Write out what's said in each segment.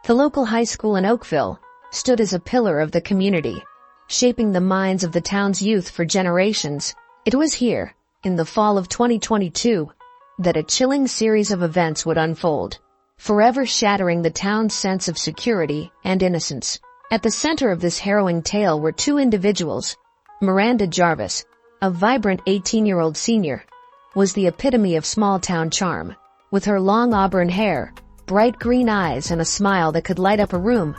The local high school in Oakville stood as a pillar of the community, shaping the minds of the town's youth for generations. It was here, in the fall of 2022, that a chilling series of events would unfold, forever shattering the town's sense of security and innocence. At the center of this harrowing tale were two individuals. Miranda Jarvis, a vibrant 18-year-old senior, was the epitome of small-town charm. With her long auburn hair, bright green eyes, and a smile that could light up a room,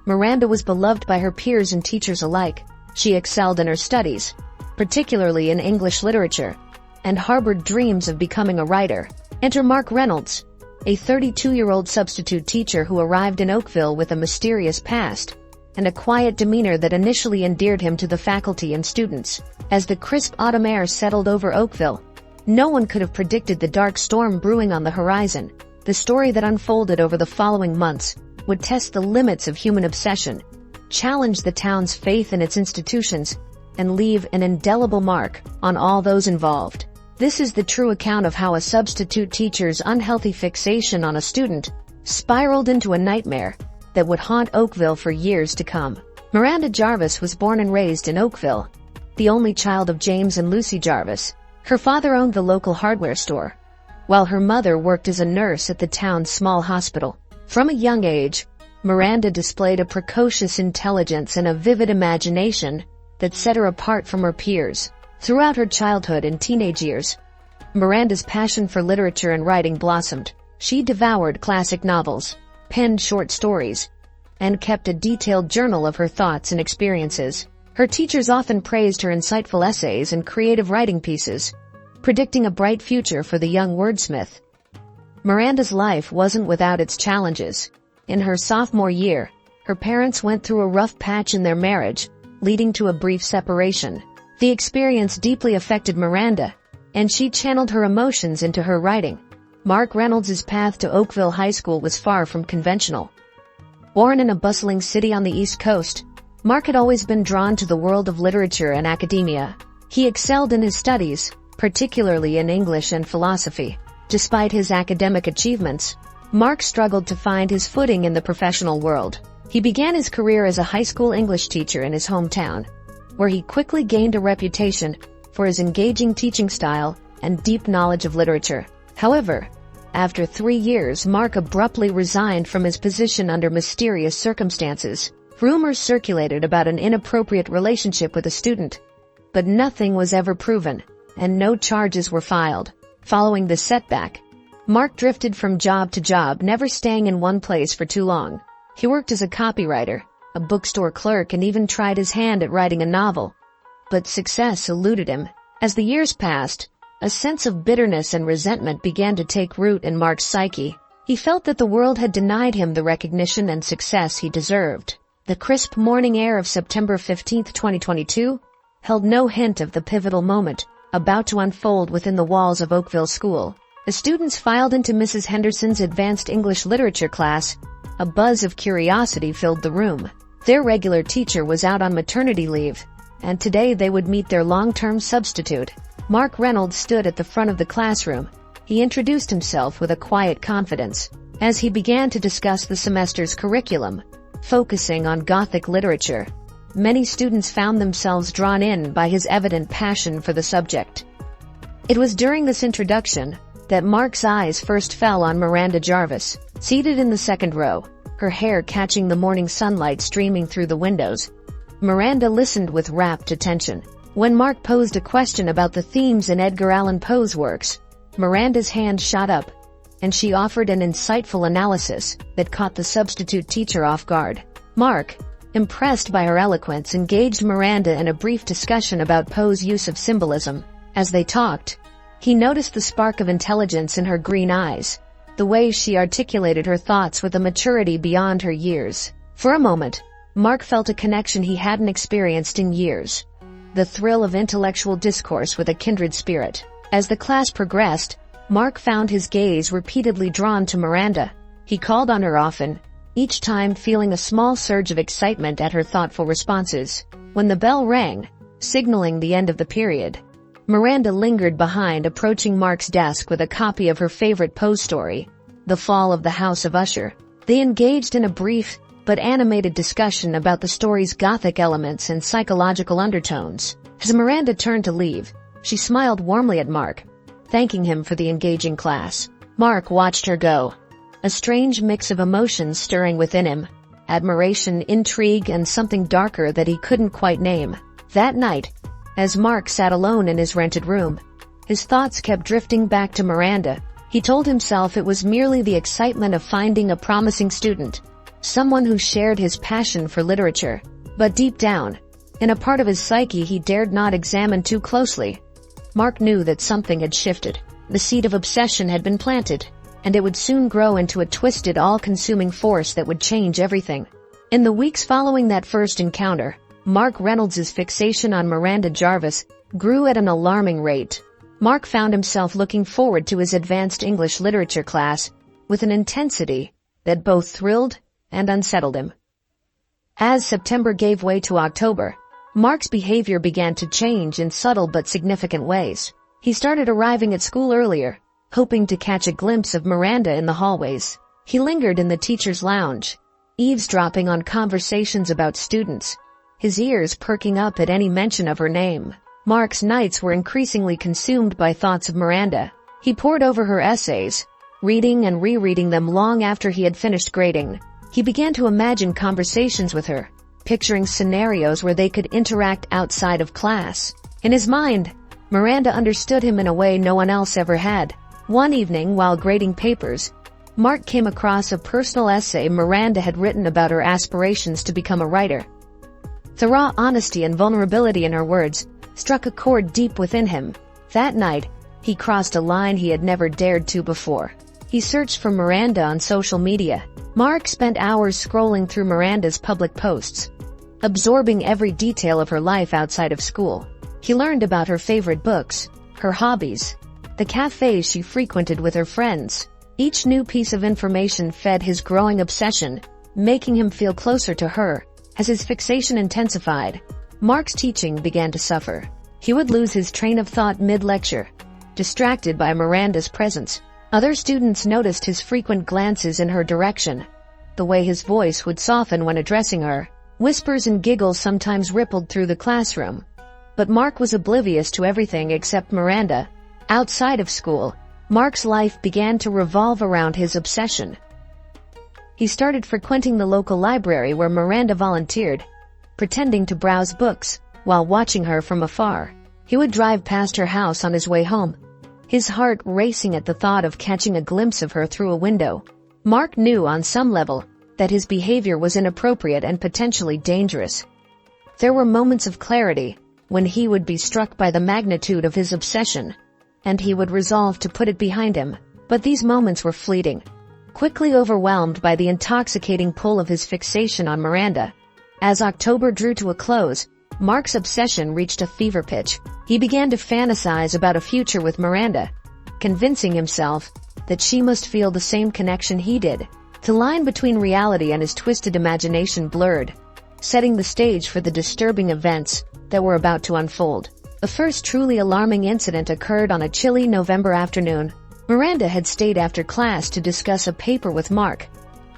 Miranda was beloved by her peers and teachers alike. She excelled in her studies, particularly in English literature, and harbored dreams of becoming a writer. Enter Mark Reynolds, a 32-year-old substitute teacher who arrived in Oakville with a mysterious past and a quiet demeanor that initially endeared him to the faculty and students. As the crisp autumn air settled over Oakville, no one could have predicted the dark storm brewing on the horizon. The story that unfolded over the following months would test the limits of human obsession, challenge the town's faith in its institutions, and leave an indelible mark on all those involved. This is the true account of how a substitute teacher's unhealthy fixation on a student spiraled into a nightmare that would haunt Oakville for years to come. Miranda Jarvis was born and raised in Oakville, the only child of James and Lucy Jarvis. Her father owned the local hardware store, while her mother worked as a nurse at the town's small hospital. From a young age, Miranda displayed a precocious intelligence and a vivid imagination that set her apart from her peers. Throughout her childhood and teenage years, Miranda's passion for literature and writing blossomed. She devoured classic novels, penned short stories, and kept a detailed journal of her thoughts and experiences. Her teachers often praised her insightful essays and creative writing pieces, predicting a bright future for the young wordsmith. Miranda's life wasn't without its challenges. In her sophomore year, her parents went through a rough patch in their marriage, leading to a brief separation. The experience deeply affected Miranda, and she channeled her emotions into her writing. Mark Reynolds' path to Oakville High School was far from conventional. Born in a bustling city on the East Coast, Mark had always been drawn to the world of literature and academia. He excelled in his studies, particularly in English and philosophy. Despite his academic achievements, Mark struggled to find his footing in the professional world. He began his career as a high school English teacher in his hometown, where he quickly gained a reputation for his engaging teaching style and deep knowledge of literature. However, after 3 years, Mark abruptly resigned from his position under mysterious circumstances. Rumors circulated about an inappropriate relationship with a student, but nothing was ever proven, and no charges were filed. Following this setback, Mark drifted from job to job, never staying in one place for too long. He worked as a copywriter, a bookstore clerk, and even tried his hand at writing a novel. But success eluded him. As the years passed, a sense of bitterness and resentment began to take root in Mark's psyche. He felt that the world had denied him the recognition and success he deserved. The crisp morning air of September 15, 2022, held no hint of the pivotal moment about to unfold within the walls of Oakville School. As students filed into Mrs. Henderson's advanced English literature class, a buzz of curiosity filled the room. Their regular teacher was out on maternity leave, and today they would meet their long-term substitute. Mark Reynolds stood at the front of the classroom. He introduced himself with a quiet confidence. As he began to discuss the semester's curriculum, focusing on Gothic literature, many students found themselves drawn in by his evident passion for the subject. It was during this introduction that Mark's eyes first fell on Miranda Jarvis, seated in the second row, her hair catching the morning sunlight streaming through the windows. Miranda listened with rapt attention. When Mark posed a question about the themes in Edgar Allan Poe's works, Miranda's hand shot up, and she offered an insightful analysis that caught the substitute teacher off guard. Mark, impressed by her eloquence, engaged Miranda in a brief discussion about Poe's use of symbolism. As they talked, he noticed the spark of intelligence in her green eyes, the way she articulated her thoughts with a maturity beyond her years. For a moment, Mark felt a connection he hadn't experienced in years, the thrill of intellectual discourse with a kindred spirit. As the class progressed, Mark found his gaze repeatedly drawn to Miranda. He called on her often, each time feeling a small surge of excitement at her thoughtful responses. When the bell rang, signaling the end of the period, Miranda lingered behind, approaching Mark's desk with a copy of her favorite Poe story, The Fall of the House of Usher. They engaged in a brief but animated discussion about the story's gothic elements and psychological undertones. As Miranda turned to leave, she smiled warmly at Mark, thanking him for the engaging class. Mark watched her go, a strange mix of emotions stirring within him: admiration, intrigue, and something darker that he couldn't quite name. That night, as Mark sat alone in his rented room, his thoughts kept drifting back to Miranda. He told himself it was merely the excitement of finding a promising student, someone who shared his passion for literature. But deep down, in a part of his psyche he dared not examine too closely, Mark knew that something had shifted. The seed of obsession had been planted, and it would soon grow into a twisted, all-consuming force that would change everything. In the weeks following that first encounter, Mark Reynolds' fixation on Miranda Jarvis grew at an alarming rate. Mark found himself looking forward to his advanced English literature class with an intensity that both thrilled and unsettled him. As September gave way to October, Mark's behavior began to change in subtle but significant ways. He started arriving at school earlier, hoping to catch a glimpse of Miranda in the hallways. He lingered in the teacher's lounge, eavesdropping on conversations about students, his ears perking up at any mention of her name. Mark's nights were increasingly consumed by thoughts of Miranda. He pored over her essays, reading and rereading them long after he had finished grading. He began to imagine conversations with her, picturing scenarios where they could interact outside of class. In his mind, Miranda understood him in a way no one else ever had. One evening, while grading papers, Mark came across a personal essay Miranda had written about her aspirations to become a writer. The raw honesty and vulnerability in her words struck a chord deep within him. That night, he crossed a line he had never dared to before. He searched for Miranda on social media. Mark spent hours scrolling through Miranda's public posts, absorbing every detail of her life outside of school. He learned about her favorite books, her hobbies, the cafes she frequented with her friends. Each new piece of information fed his growing obsession, making him feel closer to her. As his fixation intensified, Mark's teaching began to suffer. He would lose his train of thought mid-lecture, distracted by Miranda's presence. Other students noticed his frequent glances in her direction, the way his voice would soften when addressing her. Whispers and giggles sometimes rippled through the classroom. But Mark was oblivious to everything except Miranda. Outside of school, Mark's life began to revolve around his obsession. He started frequenting the local library where Miranda volunteered, pretending to browse books while watching her from afar. He would drive past her house on his way home, his heart racing at the thought of catching a glimpse of her through a window. Mark knew on some level that his behavior was inappropriate and potentially dangerous. There were moments of clarity when he would be struck by the magnitude of his obsession, and he would resolve to put it behind him. But these moments were fleeting, quickly overwhelmed by the intoxicating pull of his fixation on Miranda. As October drew to a close, Mark's obsession reached a fever pitch. He began to fantasize about a future with Miranda, convincing himself that she must feel the same connection he did. The line between reality and his twisted imagination blurred, setting the stage for the disturbing events that were about to unfold. The first truly alarming incident occurred on a chilly November afternoon. Miranda had stayed after class to discuss a paper with Mark,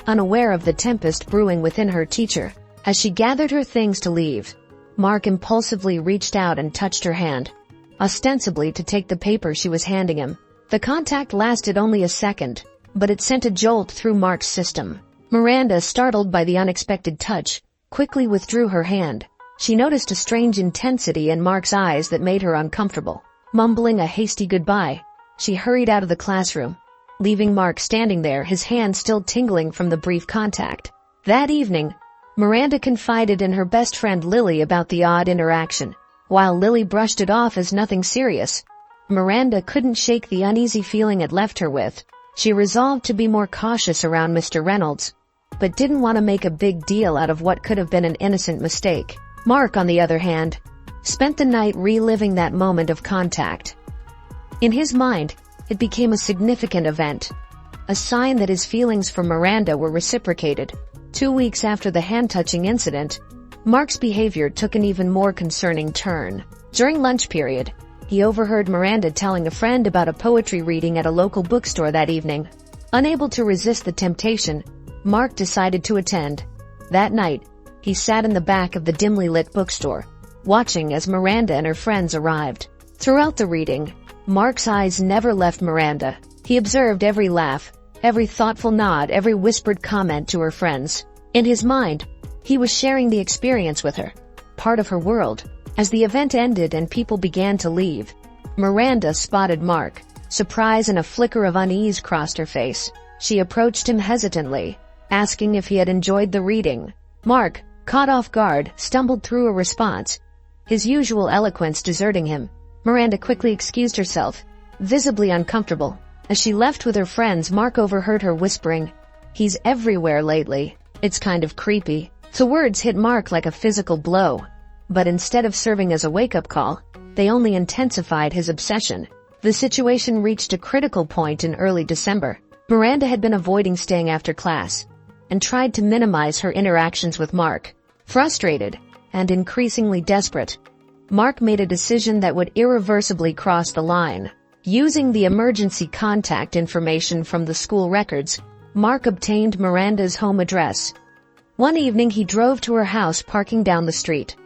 unaware of the tempest brewing within her teacher. As she gathered her things to leave, Mark impulsively reached out and touched her hand, ostensibly to take the paper she was handing him. The contact lasted only a second, but it sent a jolt through Mark's system. Miranda, startled by the unexpected touch, quickly withdrew her hand. She noticed a strange intensity in Mark's eyes that made her uncomfortable. Mumbling a hasty goodbye, she hurried out of the classroom, leaving Mark standing there, his hand still tingling from the brief contact. That evening, Miranda confided in her best friend Lily about the odd interaction. While Lily brushed it off as nothing serious, Miranda couldn't shake the uneasy feeling it left her with. She resolved to be more cautious around Mr. Reynolds, but didn't want to make a big deal out of what could have been an innocent mistake. Mark, on the other hand, spent the night reliving that moment of contact. In his mind, it became a significant event, a sign that his feelings for Miranda were reciprocated. 2 weeks after the hand-touching incident, Mark's behavior took an even more concerning turn. During lunch period, he overheard Miranda telling a friend about a poetry reading at a local bookstore that evening. Unable to resist the temptation, Mark decided to attend. That night, he sat in the back of the dimly lit bookstore, watching as Miranda and her friends arrived. Throughout the reading, Mark's eyes never left Miranda. He observed every laugh, every thoughtful nod, every whispered comment to her friends. In his mind, he was sharing the experience with her, part of her world. As the event ended and people began to leave, Miranda spotted Mark. Surprise and a flicker of unease crossed her face. She approached him hesitantly, asking if he had enjoyed the reading. Mark, caught off guard, stumbled through a response, his usual eloquence deserting him. Miranda quickly excused herself, visibly uncomfortable. As she left with her friends, Mark overheard her whispering, "He's everywhere lately. It's kind of creepy." The words hit Mark like a physical blow, but instead of serving as a wake-up call, they only intensified his obsession. The situation reached a critical point in early December. Miranda had been avoiding staying after class and tried to minimize her interactions with Mark. Frustrated and increasingly desperate, Mark made a decision that would irreversibly cross the line. Using the emergency contact information from the school records, Mark obtained Miranda's home address. One evening he drove to her house, parking down the street.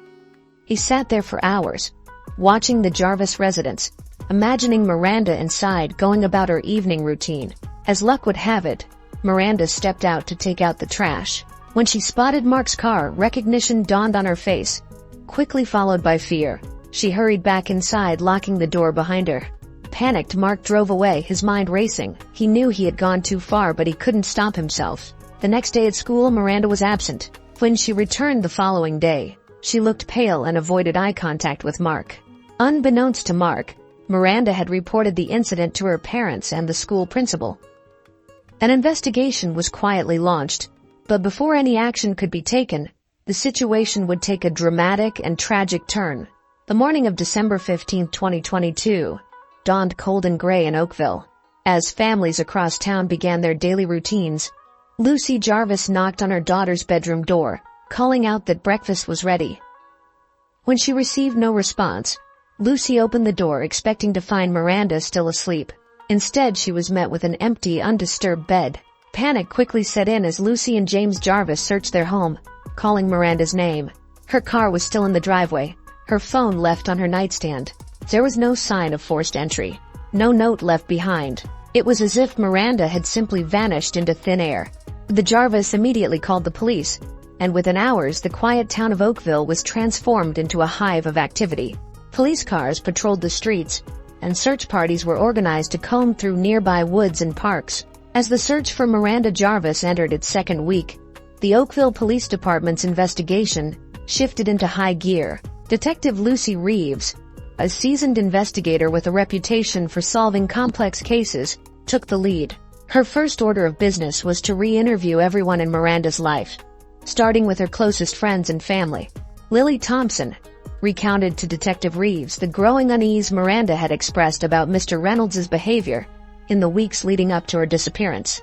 He sat there for hours, watching the Jarvis residence, imagining Miranda inside going about her evening routine. As luck would have it, Miranda stepped out to take out the trash. When she spotted Mark's car, recognition dawned on her face, quickly followed by fear. She hurried back inside, locking the door behind her. Panicked, Mark drove away, his mind racing. He knew he had gone too far, but he couldn't stop himself. The next day at school, Miranda was absent. When she returned the following day, she looked pale and avoided eye contact with Mark. Unbeknownst to Mark, Miranda had reported the incident to her parents and the school principal. An investigation was quietly launched, but before any action could be taken, the situation would take a dramatic and tragic turn. The morning of December 15, 2022, dawned cold and gray in Oakville. As families across town began their daily routines, Lucy Jarvis knocked on her daughter's bedroom door, calling out that breakfast was ready. When she received no response, Lucy opened the door expecting to find Miranda still asleep. Instead, she was met with an empty, undisturbed bed. Panic quickly set in as Lucy and James Jarvis searched their home, calling Miranda's name. Her car was still in the driveway, her phone left on her nightstand. There was no sign of forced entry, no note left behind. It was as if Miranda had simply vanished into thin air. The Jarvis immediately called the police, and within hours the quiet town of Oakville was transformed into a hive of activity. Police cars patrolled the streets, and search parties were organized to comb through nearby woods and parks. As the search for Miranda Jarvis entered its second week, the Oakville Police Department's investigation shifted into high gear. Detective Lucy Reeves, a seasoned investigator with a reputation for solving complex cases, took the lead. Her first order of business was to re-interview everyone in Miranda's life, starting with her closest friends and family. Lily Thompson recounted to Detective Reeves the growing unease Miranda had expressed about Mr. Reynolds's behavior in the weeks leading up to her disappearance.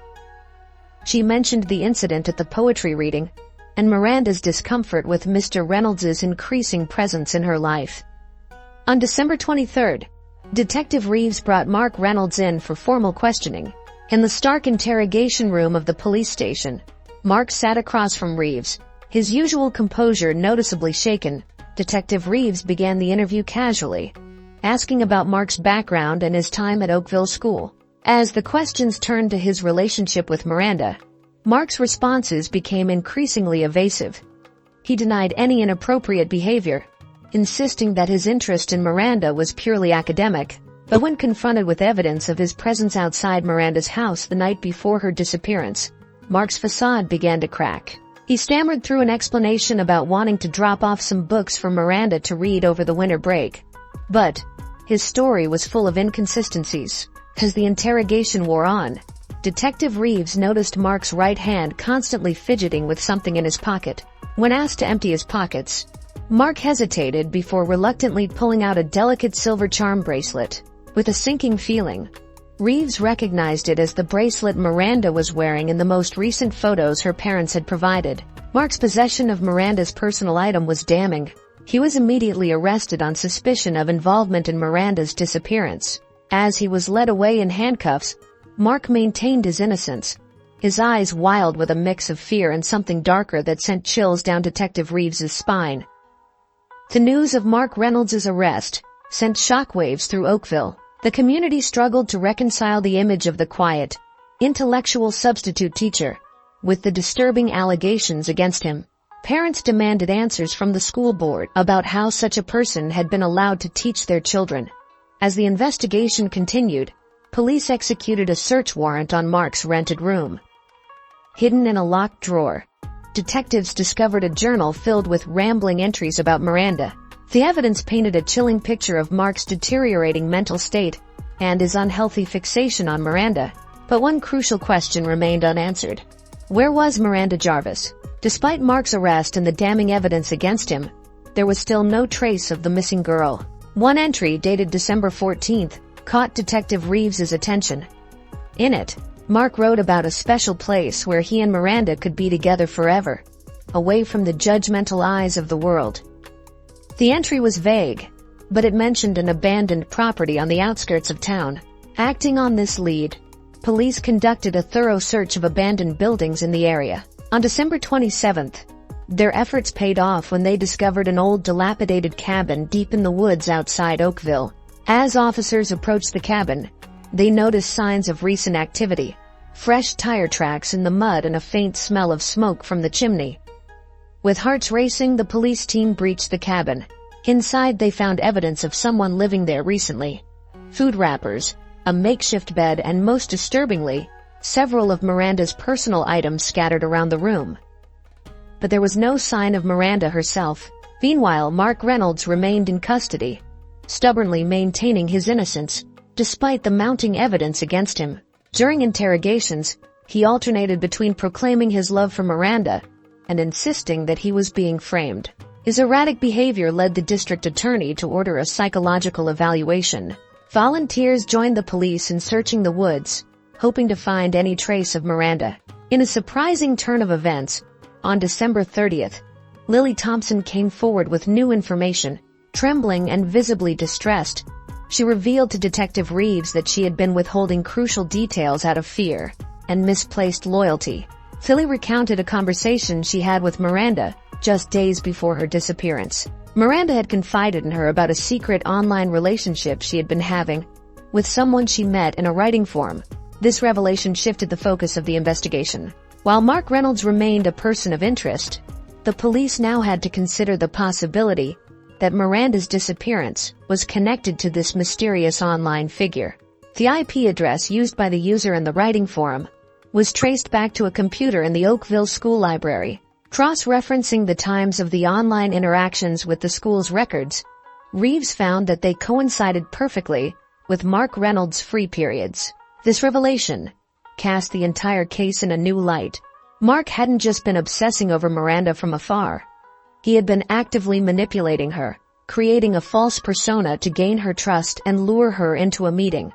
She mentioned the incident at the poetry reading and Miranda's discomfort with Mr. Reynolds's increasing presence in her life. On December 23rd, Detective Reeves brought Mark Reynolds in for formal questioning. In the stark interrogation room of the police station, Mark sat across from Reeves, his usual composure noticeably shaken. Detective Reeves began the interview casually, asking about Mark's background and his time at Oakville School. As the questions turned to his relationship with Miranda, Mark's responses became increasingly evasive. He denied any inappropriate behavior, insisting that his interest in Miranda was purely academic. But when confronted with evidence of his presence outside Miranda's house the night before her disappearance, Mark's facade began to crack. He stammered through an explanation about wanting to drop off some books for Miranda to read over the winter break. But his story was full of inconsistencies. As the interrogation wore on, Detective Reeves noticed Mark's right hand constantly fidgeting with something in his pocket. When asked to empty his pockets, Mark hesitated before reluctantly pulling out a delicate silver charm bracelet. With a sinking feeling, Reeves recognized it as the bracelet Miranda was wearing in the most recent photos her parents had provided. Mark's possession of Miranda's personal item was damning. He was immediately arrested on suspicion of involvement in Miranda's disappearance. As he was led away in handcuffs, Mark maintained his innocence, his eyes wild with a mix of fear and something darker that sent chills down Detective Reeves's spine. The news of Mark Reynolds' arrest sent shockwaves through Oakville. The community struggled to reconcile the image of the quiet, intellectual substitute teacher with the disturbing allegations against him. Parents demanded answers from the school board about how such a person had been allowed to teach their children. As the investigation continued, police executed a search warrant on Mark's rented room. Hidden in a locked drawer, detectives discovered a journal filled with rambling entries about Miranda. The evidence painted a chilling picture of Mark's deteriorating mental state and his unhealthy fixation on Miranda. But one crucial question remained unanswered. Where was Miranda Jarvis? Despite Mark's arrest and the damning evidence against him, there was still no trace of the missing girl. One entry, dated December 14th, caught Detective Reeves's attention. In it, Mark wrote about a special place where he and Miranda could be together forever, away from the judgmental eyes of the world. The entry was vague, but it mentioned an abandoned property on the outskirts of town. Acting on this lead, police conducted a thorough search of abandoned buildings in the area. On December 27th, their efforts paid off when they discovered an old dilapidated cabin deep in the woods outside Oakville. As officers approached the cabin, they noticed signs of recent activity, fresh tire tracks in the mud and a faint smell of smoke from the chimney. With hearts racing, the police team breached the cabin. Inside, they found evidence of someone living there recently. Food wrappers, a makeshift bed, and most disturbingly, several of Miranda's personal items scattered around the room. But there was no sign of Miranda herself. Meanwhile, Mark Reynolds remained in custody, stubbornly maintaining his innocence, despite the mounting evidence against him. During interrogations, he alternated between proclaiming his love for Miranda and insisting that he was being framed. His erratic behavior led the district attorney to order a psychological evaluation. Volunteers joined the police in searching the woods, hoping to find any trace of Miranda. In a surprising turn of events, on December 30th, Lily Thompson came forward with new information. Trembling and visibly distressed, she revealed to Detective Reeves that she had been withholding crucial details out of fear and misplaced loyalty. Lily recounted a conversation she had with Miranda just days before her disappearance. Miranda had confided in her about a secret online relationship she had been having with someone she met in a writing forum. This revelation shifted the focus of the investigation. While Mark Reynolds remained a person of interest, the police now had to consider the possibility that Miranda's disappearance was connected to this mysterious online figure. The IP address used by the user in the writing forum was traced back to a computer in the Oakville school library. Cross-referencing the times of the online interactions with the school's records, Reeves found that they coincided perfectly with Mark Reynolds' free periods. This revelation cast the entire case in a new light. Mark hadn't just been obsessing over Miranda from afar. He had been actively manipulating her, creating a false persona to gain her trust and lure her into a meeting.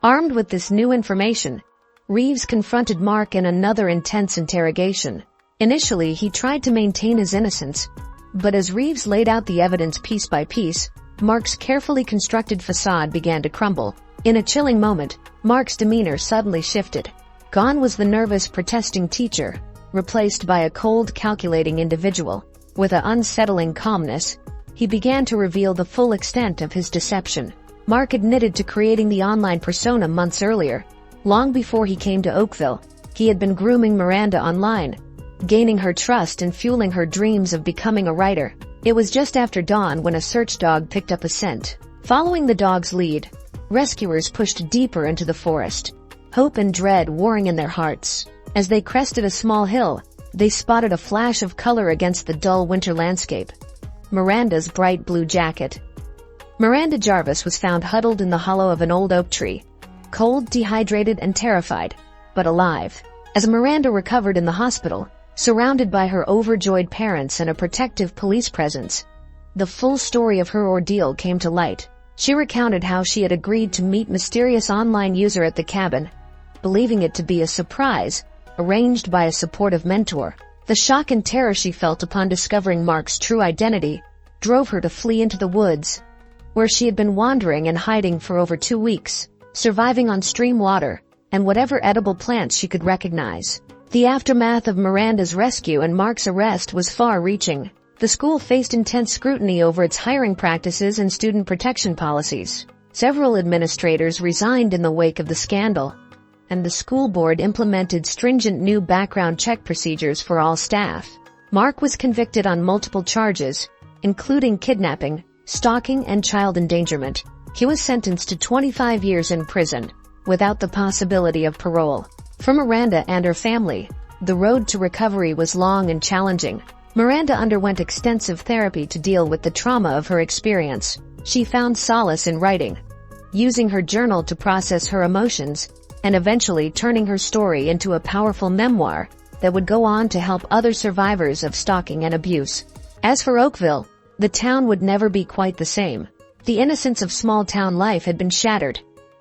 Armed with this new information, Reeves confronted Mark in another intense interrogation. Initially, he tried to maintain his innocence, but as Reeves laid out the evidence piece by piece, Mark's carefully constructed facade began to crumble. In a chilling moment, Mark's demeanor suddenly shifted. Gone was the nervous, protesting teacher, replaced by a cold, calculating individual. With an unsettling calmness, he began to reveal the full extent of his deception. Mark admitted to creating the online persona months earlier. Long before he came to Oakville, he had been grooming Miranda online, gaining her trust and fueling her dreams of becoming a writer. It was just after dawn when a search dog picked up a scent. Following the dog's lead, rescuers pushed deeper into the forest, hope and dread warring in their hearts. As they crested a small hill, they spotted a flash of color against the dull winter landscape: Miranda's bright blue jacket. Miranda Jarvis was found huddled in the hollow of an old oak tree, cold, dehydrated, and terrified, but alive. As Miranda recovered in the hospital, surrounded by her overjoyed parents and a protective police presence, the full story of her ordeal came to light. She recounted how she had agreed to meet mysterious online user at the cabin, believing it to be a surprise arranged by a supportive mentor. The shock and terror she felt upon discovering Mark's true identity drove her to flee into the woods, where she had been wandering and hiding for over 2 weeks. Surviving on stream water, and whatever edible plants she could recognize. The aftermath of Miranda's rescue and Mark's arrest was far-reaching. The school faced intense scrutiny over its hiring practices and student protection policies. Several administrators resigned in the wake of the scandal, and the school board implemented stringent new background check procedures for all staff. Mark was convicted on multiple charges, including kidnapping, stalking, and child endangerment. He was sentenced to 25 years in prison, without the possibility of parole. For Miranda and her family, the road to recovery was long and challenging. Miranda underwent extensive therapy to deal with the trauma of her experience. She found solace in writing, using her journal to process her emotions, and eventually turning her story into a powerful memoir that would go on to help other survivors of stalking and abuse. As for Oakville, the town would never be quite the same. The innocence of small-town life had been shattered,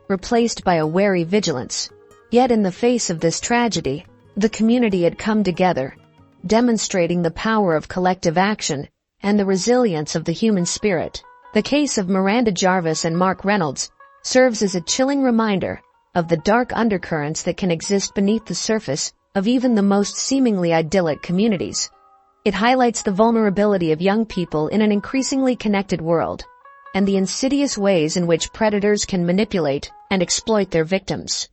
replaced by a wary vigilance. Yet in the face of this tragedy, the community had come together, demonstrating the power of collective action and the resilience of the human spirit. The case of Miranda Jarvis and Mark Reynolds serves as a chilling reminder of the dark undercurrents that can exist beneath the surface of even the most seemingly idyllic communities. It highlights the vulnerability of young people in an increasingly connected world, and the insidious ways in which predators can manipulate and exploit their victims.